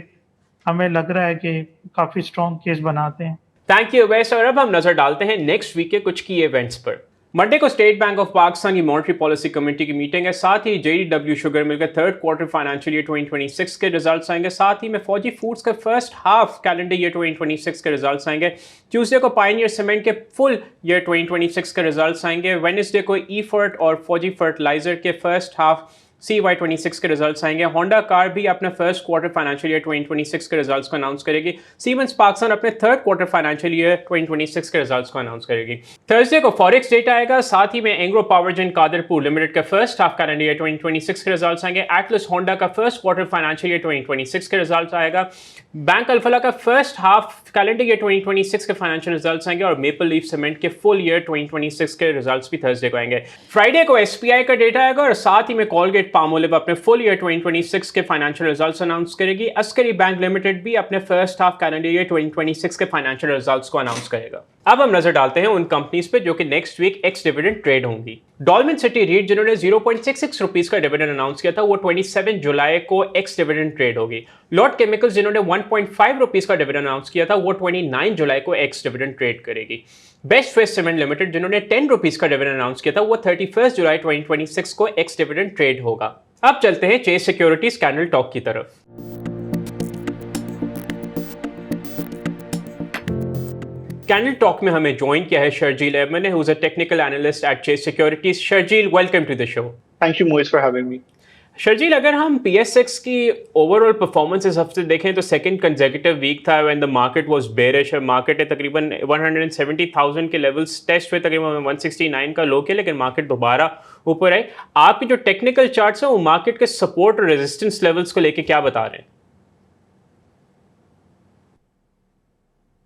हमें लग रहा है कि काफ़ी स्ट्रॉन्ग केस बनाते हैं। थैंक यू वैस। और अब हम नजर डालते हैं नेक्स्ट वीक के कुछ की इवेंट्स पर। मंडे को स्टेट बैंक ऑफ पाकिस्तान की मॉनेटरी पॉलिसी कमेटी की मीटिंग है। साथ ही JDW शुगर मिल के थर्ड क्वार्टर फाइनेंशियल ईयर 2026 के रिजल्ट्स आएंगे। साथ ही में फौजी फूड्स के फर्स्ट हाफ कैलेंडर ईयर 2026 के रिजल्ट्स आएंगे। ट्यूसडे को पायनियर सीमेंट के फुल ईयर 2026 के रिजल्ट्स आएंगे। वेडनेसडे को ईफर्ट और फौजी फर्टिलाइजर के फर्स्ट हाफ CY26 के रिजल्ट्स आएंगे। होंडा कार भी अपने फर्स्ट क्वार्टर फाइनेंशियल ईयर 2026 के रिजल्ट्स को अनाउंस करेगी। सीमेंस पाकिस्तान अपने थर्ड क्वार्टर फाइनेंशियल ईयर 2026 के रिजल्ट्स को अनाउंस करेगी। थर्सडे को फॉरेक्स डेटा आएगा। साथ ही में एंग्रो पावरजेन कादरपुर लिमिटेड का फर्स्ट हाफ कैलेंडर ईयर 2026 के रिजल्ट्स आएंगे। एटलस होंडा का फर्स्ट क्वार्टर फाइनेंशियल ईयर 2026 के रिजल्ट्स आएगा। बैंक अल्फला का फर्स्ट हाफ कैलेंडर ईयर 2026 के फाइनेंशियल रिजल्ट्स आएंगे। और मेपल लीफ सीमेंट के फुल ईयर 2026 के रिजल्ट्स भी थर्सडे को आएंगे। फ्राइडे को SPI का डेटा आएगा और साथ ही में कॉलगेट पामोलिव अपने फुल ईयर 2026 के फाइनेंशियल रिजल्ट्स अनाउंस करेगी। अस्करी बैंक लिमिटेड भी अपने फर्स्ट हाफ कैलेंडर ईयर 2026 के फाइनेंशियल रिजल्ट्स को अनाउंस करेगा। अब हम नजर डालते हैं उन कंपनीज पे जो कि next week ex dividend trade होंगी। डॉल्मेन सिटी रीट जिन्होंने 0.66 रुपीस का डिविडेंड अनाउंस किया था, वो 27 जुलाई को एक्स डिविडेंड ट्रेड होगी। लॉर्ड केमिकल्स जिन्होंने 1.5 रुपीस का डिविडेंड अनाउंस किया था, वो 29 जुलाई को एक्स डिविडेंड ट्रेड करेगी। बेस्ट वेस्ट सीमेंट लिमिटेड जिन्होंने 10 रुपीस का डिविडेंड अनाउंस किया था, वो 31 जुलाई 2026 को एक्स डिविडेंड ट्रेड होगा। अब चलते हैं चेस सिक्योरिटीज कैंडल टॉक की तरफ। कैंडल टॉक में हमें ज्वाइन किया है शर्जील अहमद ने, who is a technical analyst at Chase securities. Sharjeel, welcome to the show. Thank you, Moise, for having me. Sharjeel, अगर हम PSX की ओवरऑल परफॉर्मेंस इस हफ्ते देखें तो सेकंड कंसेक्यूटिव वीक था when the market was bearish. Market ने तकरीबन 170,000 के लेवल्स टेस्ट हुए, तकरीबन 169 का लो किया, लेकिन मार्केट दोबारा ऊपर आई। आपकी जो टेक्निकल चार्ट्स हैं वो मार्केट के सपोर्ट और रेजिस्टेंस लेवल्स को लेके क्या बता रहे हैं?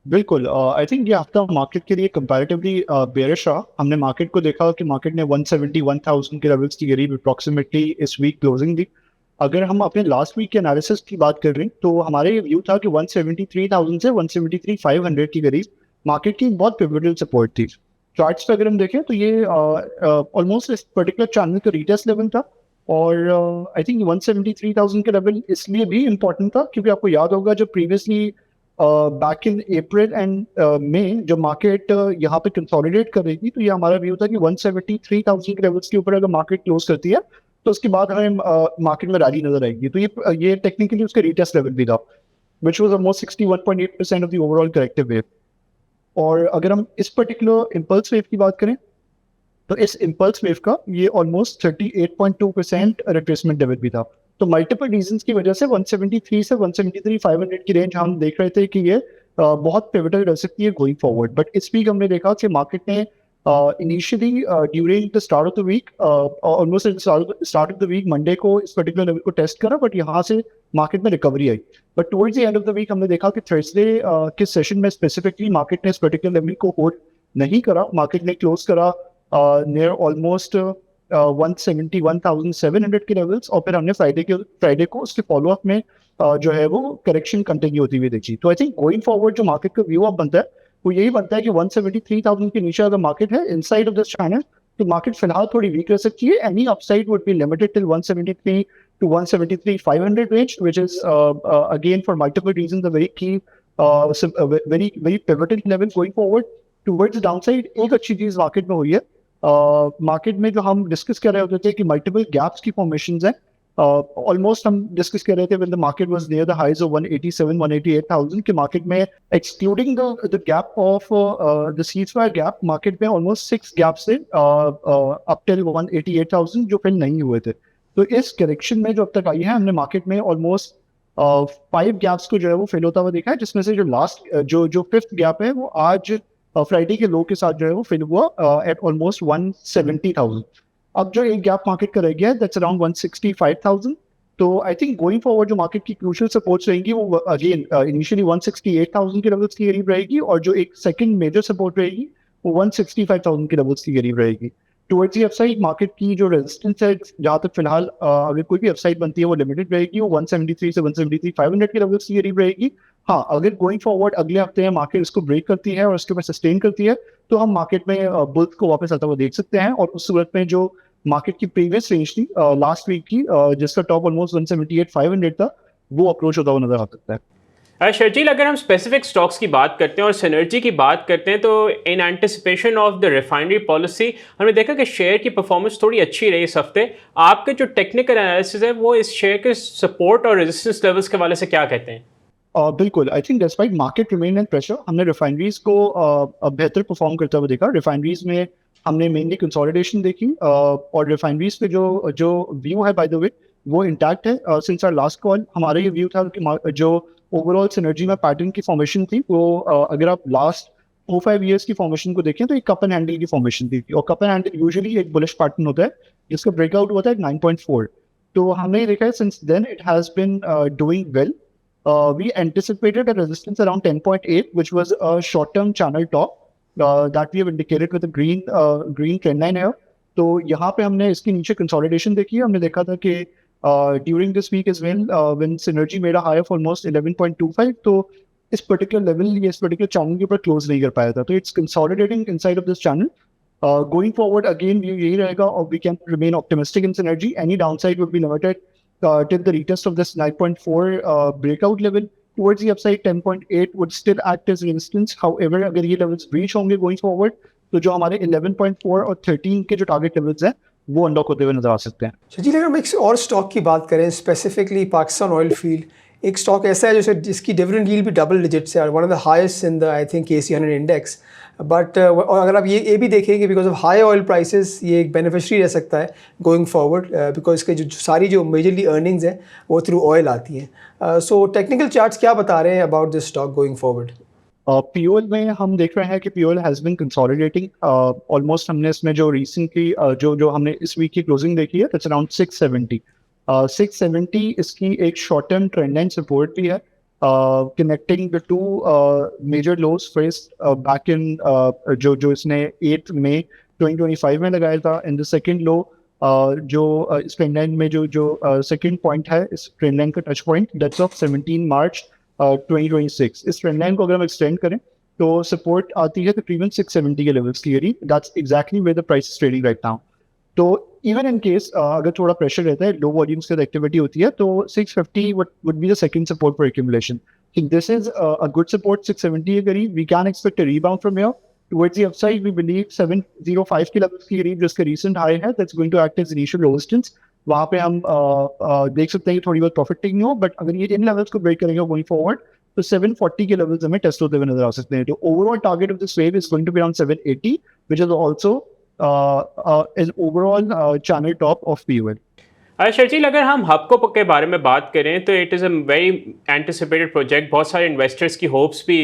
बिल्कुल, आई थिंक ये हफ्ता मार्केट के लिए कंपैरेटिवली बेयरिश रहा। हमने मार्केट को देखा कि मार्केट ने 171,000 के लेवल्स के करीब अप्रॉक्सीमेटली इस वीक क्लोजिंग दी। अगर हम अपने लास्ट वीक के एनालिसिस की बात कर रहे हैं तो हमारे ये व्यू था कि 173,000 से 173,500 के करीब मार्केट की बहुत पिवटल सपोर्ट थी। चार्ट्स पे अगर हम देखें तो ये ऑलमोस्ट इस पर्टिकुलर चैनल का रीटेस्ट लेवल था, और आई थिंक 173,000 के लेवल इसलिए भी इम्पोर्टेंट था क्योंकि आपको याद होगा जब previously back in April and May जब मार्केट यहाँ पे कंसोलिडेट कर रही थी तो ये हमारा व्यू था कि 173,000 के लेवल्स के ऊपर अगर मार्केट क्लोज करती है तो उसके बाद हमें मार्केट में रैली नजर आएगी। तो ये टेक्निकली उसका रीटेस्ट लेवल भी था, which was almost 61.8% of the overall corrective wave. और अगर हम इस पर्टिकुलर इम्पल्स वेव की बात करें तो इस इम्पल्स वेव का ये ऑलमोस्ट 38.2% रिट्रेसमेंट लेवल भी था। तो मल्टीपल रीजंस की वजह से 173 से 173,500 की रेंज हम देख रहे थे कि ये बहुत पिवटल रह सकती है गोइंग फॉरवर्ड। बट इस वीक हमने देखा कि मार्केट ने initially during the start of the week, almost start of the week Monday को इस पर्टिकुलर लेवल को टेस्ट करा, बट यहाँ से मार्केट में रिकवरी आई। But towards the end of the week हमने देखा कि थर्सडे के सेशन में स्पेसिफिकली मार्केट ने इस पर्टिकुलर लेवल को होल्ड नहीं करा। मार्केट ने क्लोज करा नियर ऑलमोस्ट 171,700 के लेवल्स, और फिर हमने फ्राइडे को उसके फॉलोअप में जो है वो करेक्शन कंटिन्यू होती हुई देखी। तो आई थिंक गोइंग फॉरवर्ड जो मार्केट का व्यू अब बनता है वो यही बनता है कि 173,000 के नीचे अगर मार्केट है इनसाइड ऑफ दिस चैनल तो मार्केट फिलहाल थोड़ी वीक रह सकती है। Any upside would be limited till 173 to 173,500 range, which is again for multiple reasons a very key, very pivotal level going forward towards the downside। एक अच्छी चीज market में हुई है, मार्केट में जो हम डिस्कस कर रहे होते थे कि मल्टीपल गैप्स की फॉर्मेशंस हैं, ऑलमोस्ट हम डिस्कस कर रहे थे when the market was near the highs of 187-188,000 के मार्केट में excluding the gap of the ceasefire gap, market में ऑलमोस्ट 6 गैप्स थे अप टिल 188,000 जो फिल नहीं हुए थे। तो इस करेक्शन में जो अब तक आई है हमने मार्केट में ऑलमोस्ट 5 गैप्स को जो है वो फिल होता हुआ देखा है, जिसमें से जो लास्ट जो 5th गैप है वो आज फ्राइडे के लो के साथ जो है वो फिल हुआ एट ऑलमोस्ट 170,000। अब जो एक गैप मार्केट का रह गया है दैट्स अराउंड 165,000। तो आई थिंक गोइंग फॉरवर्ड जो मार्केट की क्रूशियल सपोर्ट्स रहेंगी वो अगेन इनिशियली 168,000 के लेवल्स के करीब रहेगी, और जो एक सेकंड मेजर सपोर्ट रहेगी वो 165,000 के लेवल्स के करीब रहेगी। टुवर्ड्स दी अपसाइड मार्केट की जो रेजिस्टेंस है जहाँ तक फिलहाल अगर कोई भी अपसाइड बनती है वो लिमिटेड रहेगी, वो 173 से 173,500 के लेवल्स के करीब रहेगी। हाँ, अगर गोइंग फॉरवर्ड अगले हफ्ते में मार्केट इसको ब्रेक करती है और उसके ऊपर सस्टेन करती है तो हम मार्केट में बुल्स को वापस आता हुआ देख सकते हैं, और उस सूरत में जो मार्केट की प्रीवियस रेंज थी लास्ट वीक की जिसका टॉप ऑलमोस्ट 178,500 था वो अप्रोच होता हुआ नजर आ सकता है। शर्जील, अगर हम स्पेसिफिक स्टॉक्स की बात करते हैं और सिनर्जी की बात करते हैं तो in anticipation of the refinery policy हमने देखा कि शेयर की परफॉर्मेंस थोड़ी अच्छी रही इस हफ्ते। आपके जो टेक्निकल एनालिसिस है वो इस शेयर के सपोर्ट और रेजिस्टेंस लेवल्स के वाले से क्या कहते हैं? बिल्कुल, I think despite market remain and pressure हमने रिफाइनरीज को बेहतर परफॉर्म करते हुए देखा। रिफाइनरीज में हमने मेनली कंसोलिडेशन देखी, और रिफाइनरीज पे जो व्यू है बाय द वे वो इंटैक्ट है। सिंस आवर लास्ट कॉल हमारा ये व्यू था कि जो ओवरऑल सिनर्जी में पैटर्न की फॉर्मेशन थी वो अगर आप लास्ट 4-5 ईयर्स की फॉर्मेशन को देखें तो एक कप एंड हैंडल की फॉर्मेशन थी, और कप एंड हैंडल यूजुअली एक बुलिश पैटर्न होता है जिसका ब्रेकआउट हुआ था 9.4। तो हमने देखा है since then it has been doing well. We anticipated a resistance around 10.8, which was a short-term channel top that we have indicated with a green trend line here. तो यहाँ पे हमने इसके नीचे कंसोलिडेशन देखी है। हमने देखा था कि during this week as well when synergy made a high of almost 11.25, तो इस पर्टिकुलर लेवल या इस पर्टिकुलर चैनल के ऊपर क्लोज नहीं कर पाया था, तो it's consolidating inside of this channel. Going forward, again, यही रहेगा, और we can remain optimistic in Synergy. Any downside would be limited till the retest of this 9.4 breakout level. Towards the upside, 10.8 would still act as resistance. However, अगर ये levels breach होंगे going forward, तो जो हमारे 11.4 और 13 के जो target levels हैं वो अनलॉक होते हुए नजर आ सकते हैं। शजील, अगर हम एक और स्टॉक की बात करें, स्पेसिफिकली पाकिस्तान ऑयल फील्ड, एक स्टॉक ऐसा है जिसकी डिविडेंड यील्ड भी डबल डिजिट्स है, one of the highest in the I think KC 100 index. But और अगर आप ये भी देखें कि because of high oil prices ये एक बेनिफिशरी रह सकता है गोइंग फॉरवर्ड, बिकॉज इसके जो सारी जो मेजरली अर्निंग्स हैं वो थ्रू ऑयल आती हैं। सो टेक्निकल चार्ट्स क्या बता रहे हैं about this stock going forward? POL में हम देख रहे हैं कि POL has been consolidating almost. हमने इसमें जो रिसेंटली जो हमने इस वीक की क्लोजिंग देखी है दैट्स अराउंड 670। 670 इसकी एक short term trend line support भी है, connecting the two major lows first back in जो इसने 8 मई 2025 में लगाया था। इन द सेकंड लो जो इस ट्रेंड लाइन में जो सेकंड पॉइंट है इस ट्रेंड लाइन का टच पॉइंट दैट्स ऑफ 17 मार्च 2026। इस ट्रेंड लाइन को अगर हम एक्सटेंड करें तो सपोर्ट आती है तकरीबन 670 के लेवल्स की। That's exactly where the price is trading right now. तो इवन इन केस अगर थोड़ा प्रेशर रहता है, लो वॉल्यूम्स की एक्टिविटी होती है, तो 650 would be the second support for accumulation. This is a good support 670 के करीब। We can expect a rebound from here towards the upside. We believe 705 के लेवल्स के करीब जिसका रीसेंट हाई है that's going to act as initial resistance. वहाँ पे हम देख सकते हैं कि थोड़ी बहुत प्रॉफिट टेकिंग हो, बट अगर ये इन लेवल्स को ब्रेक करेंगे गोइंग फॉरवर्ड तो 740 के लेवल्स हमें टेस्ट होते हुए नजर आ सकते हैं। तो overall target of this wave is going to be around 780 which is also an overall channel top of POL. Sharjeel, अगर हम हबको के बारे में बात करें तो it is a very anticipated project. बहुत सारे इन्वेस्टर्स की होप्स भी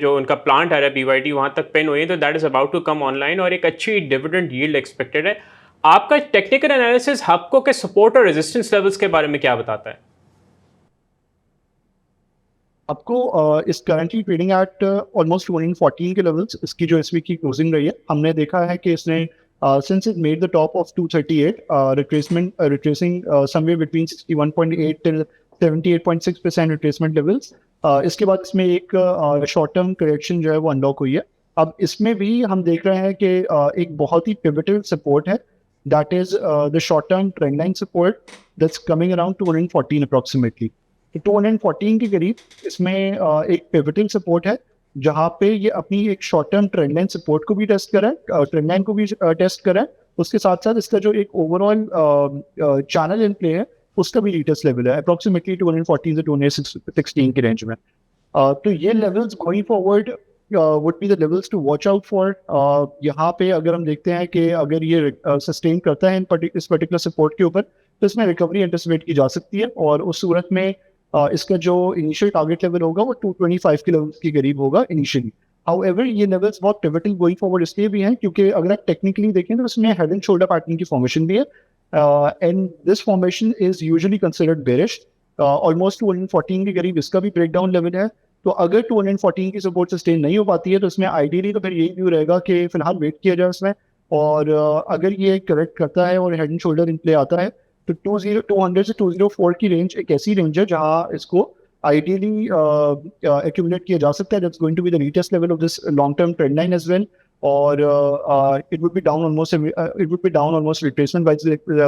जो उनका प्लांट आ रहा है BYD वहाँ तक पेन हुई है, तो that is about to come online और एक अच्छी डिविडेंड यील्ड एक्सपेक्टेड है। आपका टेक्निकल एनालिसिस हबको के सपोर्ट और रेजिस्टेंस लेवल्स के बारे में क्या बताता है? आपको इस करंटली ट्रेडिंग एट ऑलमोस्ट 214 के लेवल्स, इसकी जो इस वीक की क्लोजिंग रही है, हमने देखा है कि इसने since it made the top of 238 retracing somewhere between 61.8 till 78.6% retracement levels। इसके बाद इसमें एक शॉर्ट टर्म करेक्शन जो है वो अनलॉक हुई है। अब इसमें भी हम देख रहे हैं कि एक बहुत ही पिवटल सपोर्ट है, that is the short term trend line support that's coming around 214 approximately. 214 के करीब इसमें एक पिवटल सपोर्ट है जहाँ पे ये अपनी एक short term trend line support को भी टेस्ट करें, ट्रेंड लाइन को भी टेस्ट करें, उसके साथ साथ इसका जो एक ओवरऑल चैनल इन प्ले है उसका भी रीटेस्ट लेवल है अप्रॉक्सीमेटली 214 से 216 के रेंज में। तो ये levels going forward would be the levels to watch out for. यहाँ पे अगर हम देखते हैं कि अगर ये सस्टेन करता है इस पर्टिकुलर सपोर्ट के ऊपर तो इसमें रिकवरी एंटिसिपेट की जा सकती है, और उस सूरत में इसका जो इनिशियल टारगेट लेवल होगा वो 225 के लेवल के करीब होगा इनिशियली। हाउएवर ये लेवल्स बहुत पिवटल गोइंग फॉरवर्ड इसलिए भी हैं क्योंकि अगर आप टेक्निकली देखें तो इसमें हेड एंड शोल्डर पैटर्न की फॉर्मेशन भी है, and this formation is usually considered bearish. Almost 214 के करीब इसका भी ब्रेकडाउन लेवल है। तो अगर 214 की सपोर्ट सस्टेन नहीं हो पाती है तो इसमें आइडियली तो फिर यही व्यू रहेगा कि फिलहाल वेट किया जाए उसमें, और अगर ये करेक्ट करता है और head and shoulder in play आता है तो 200 से 204 की रेंज एक ऐसी रेंज है जहां इसको आइडियली एक्यूमुलेट किया जा सकता है। That's going to be the retest level of this long term trend line as well, और it would be down almost retracement wise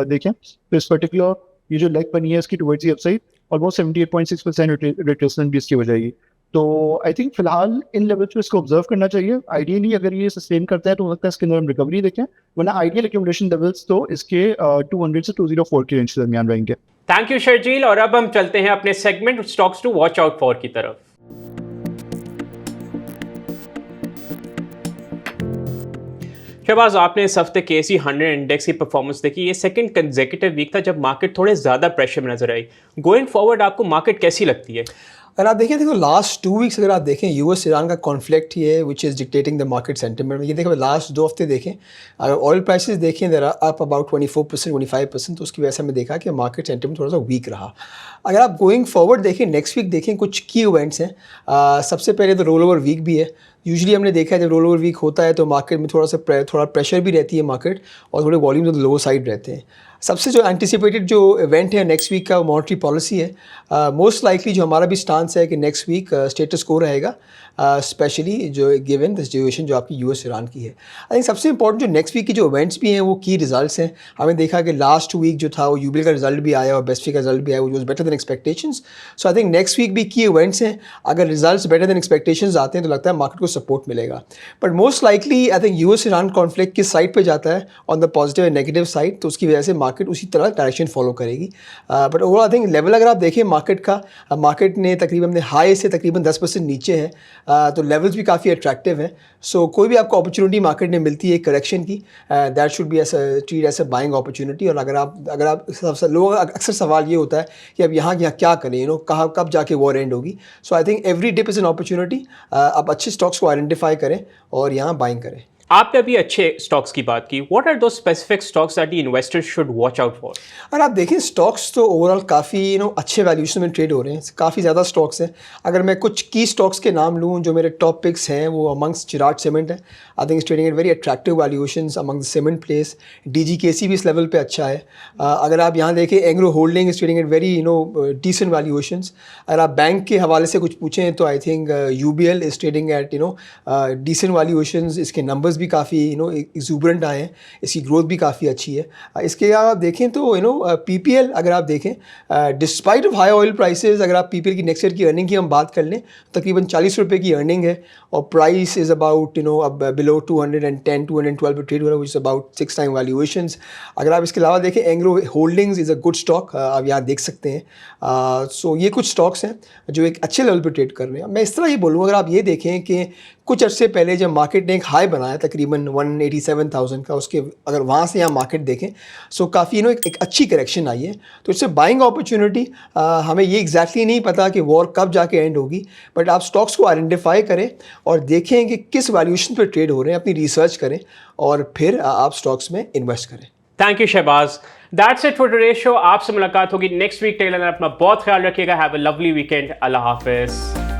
देखें तो इस पर्टिकुलर ये जो लेग बनी है इसकी towards the upside almost 78.6% retracement भी इसकी हो जाएगी। तो आई थिंक फिलहाल इन लेवल्स पे इसको ऑब्जर्व करना चाहिए। आइडियली अगर ये सस्टेन करता है तो हो सकता है इसके अंदर हम रिकवरी देखें, वरना आइडियल एक्यूमुलेशन लेवल्स तो इसके 200 से 204 के रेंज के दरमियान रहेंगे। थैंक यू शर्जील, और अब हम चलते हैं अपने segment stocks to watch out for की तरफ। शहबाज, आपने इस हफ्ते KC 100 इंडेक्स की परफॉर्मेंस देखी। ये सेकंड कंसेक्यूटिव वीक था जब मार्केट थोड़े ज़्यादा प्रेशर में नजर आई। गोइंग फॉरवर्ड आपको मार्केट कैसी लगती है? अगर आप देखें, देखो लास्ट 2 वीक्स अगर आप देखें US ईरान का कॉन्फ्लिक्ट ही है which is dictating the market sentiment. ये देखें लास्ट 2 हफ्ते देखें, अगर ऑयल प्राइसेस देखें देर आर अप अबाउट 24% 25%, तो उसकी वजह से हमें देखा कि मार्केट सेंटिमेंट थोड़ा सा वीक रहा। अगर आप गोइंग फॉरवर्ड देखें, नेक्स्ट वीक देखें, कुछ की इवेंट्स हैं। सबसे पहले तो रोल ओवर वीक भी है। यूजुअली हमने देखा है जब रोल ओवर वीक होता है तो मार्केट में थोड़ा प्रेशर भी रहती है मार्केट, और थोड़े वॉल्यूम तो लो साइड रहते हैं। सबसे जो एंटिसिपेटेड जो इवेंट है नेक्स्ट वीक का मॉनेटरी पॉलिसी है। मोस्ट लाइकली जो हमारा भी स्टांस है कि नेक्स्ट वीक स्टेटस को रहेगा, स्पेशली जो गिवन द सिचुएशन जो आपकी यूएस ईरान की है। आई थिंक सबसे इंपॉर्टेंट जो नेक्स्ट वीक की जो इवेंट्स भी हैं वो की रिजल्ट्स हैं। हमने देखा कि लास्ट वीक जो था वो यूबीएल का रिजल्ट भी आया और बेस्टफी का रिजल्ट भी आया, वो better than expectations. So I think next week भी की इवेंट्स हैं, अगर रिजल्ट्स बेटर देन एक्सपेक्टेशंस आते हैं तो लगता है मार्केट को सपोर्ट मिलेगा। But most likely I think US Iran conflict किस साइड पे जाता है, on the positive and negative side, तो उसकी वजह से मार्केट उसी तरह डायरेक्शन फॉलो करेगी। But overall I think level अगर आप देखें मार्केट का, मार्केट ने तकरीबन अपने हाई से तकरीबन 10% नीचे है, तो लेवल्स भी काफ़ी अट्रैक्टिव हैं। सो कोई भी आपको अपॉर्चुनिटी मार्केट में मिलती है करेक्शन की, that should be treat as a buying opportunity. और अगर आप लोगों का अक्सर सवाल ये होता है कि अब यहाँ क्या करें, कहाँ कब जाके वॉर एंड होगी। So I think every dip is an opportunity. आप अच्छे स्टॉक्स को आइडेंटिफाई करें और यहाँ बाइंग करें। आपने अभी अच्छे स्टॉक्स की बात की, व्हाट आर दो specific stocks that the investors should watch out for? अगर आप देखें स्टॉक्स तो ओवरऑल काफ़ी अच्छे वैल्यूएशन में ट्रेड हो रहे हैं, काफ़ी ज़्यादा स्टॉक्स हैं। अगर मैं कुछ की स्टॉक्स के नाम लूँ जो मेरे टॉप पिक्स हैं, वो अमंग्स चिराग सीमेंट है। I think is trading at very attractive valuations among the cement place. DGKC भी इस लेवल पे अच्छा है। अगर आप यहाँ देखें Engro holding is trading at very decent valuations. अगर आप बैंक के हवाले से कुछ पूछें तो I think UBL is trading at decent valuations. इसके नंबर्स भी काफ़ी एक्सूबरेंट आए हैं, इसकी ग्रोथ भी काफ़ी अच्छी है। इसके अगर आप देखें तो पीपीएल अगर आप देखें, despite of high oil prices, अगर आप पीपीएल की नेक्स्ट ईयर की अर्निंग की हम बात कर लें, तकरीबन 40 रुपये की अर्निंग है और प्राइस इज़ अबाउट अब बिलो 210 212 पे ट्रेड हो रहा है, which is about 6 time valuations. अगर आप इसके अलावा देखें Engro holdings is a good stock, आप यहाँ देख सकते हैं। सो ये कुछ स्टॉक्स हैं जो एक अच्छे लेवल पर ट्रेड कर रहे हैं। मैं इस तरह ये बोलूँगा, अगर आप ये देखें कि कुछ अर्से पहले जब मार्केट ने एक हाई बनाया तकरीबन 187,000 का, उसके अगर वहाँ से यहाँ मार्केट देखें सो काफ़ी एक अच्छी करेक्शन आई है। तो इससे बाइंग अपॉर्चुनिटी, हमें ये एग्जैक्टली नहीं पता कि वॉर कब जाके एंड होगी, बट आप स्टॉक्स को आइडेंटिफाई करें और देखें कि किस वैल्यूएशन पर ट्रेड हो रहे हैं, अपनी रिसर्च करें और फिर आप स्टॉक्स में इन्वेस्ट करें। Thank you Shahbaz. That's it for today show. आपसे मुलाकात होगी नेक्स्ट वीक। टेल अपना बहुत ख्याल रखिएगा। Have a lovely weekend. अल्लाह हाफिज़।